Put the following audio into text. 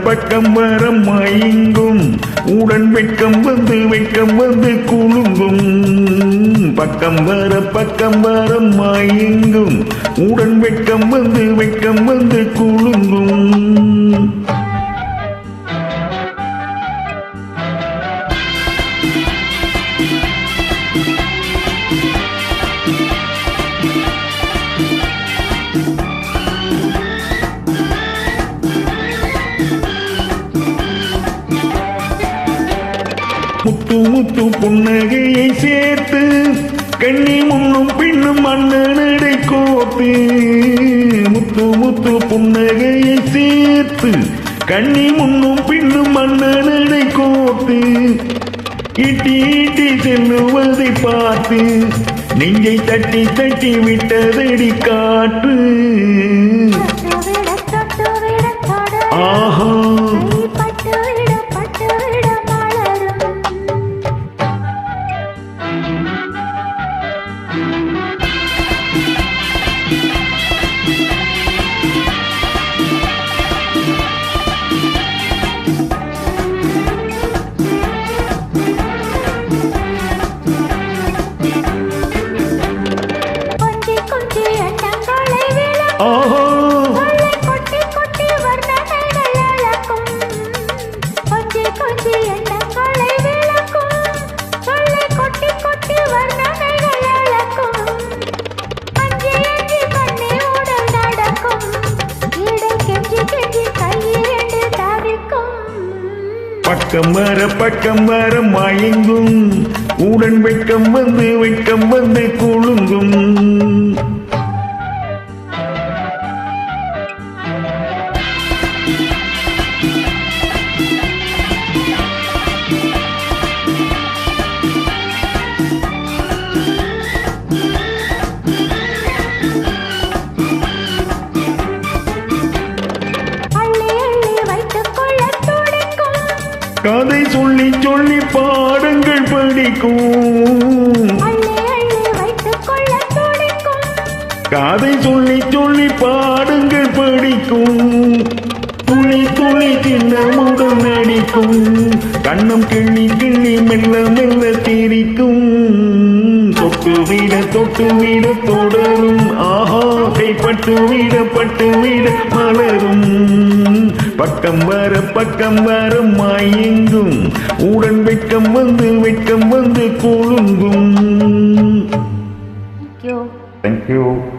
பக்கம் வர மயங்கும் உடன் வெட்கம் வந்து குலுங்கும். பக்கம் வர மயங்கும் உடன் வெட்கம் வந்து குலுங்கும். முத்து புன்னகையை சேர்த்து கண்ணி முன்னும் பின்னும் அண்ணனடை கோத்து. முத்து புன்னகையை சேர்த்து கண்ணி முன்னும் பின்னும் அண்ணனடை கோத்து. இட்டி செல்லுவதை பார்த்து நெஞ்சை தட்டி விட்டதடி காற்று. ஆஹா பக்கம் வர மயங்கும் உடன் வெட்கம் வந்து குலுங்கும். கதை சொல்லி பாடங்கள் படிக்கும். கதை சொல்லி பாடங்கள் படிக்கும். துளி சின்னமுடன் நடிக்கும். கண்ணம் கிள்ளி மெல்ல திரிக்கும். தொட்டு விட தொடரும். ஆஹா கைப்பட்டு விட மலரும். பக்கம் வர மயங்கும் உடன் வெட்கம் வந்து குலுங்கும். Thank you.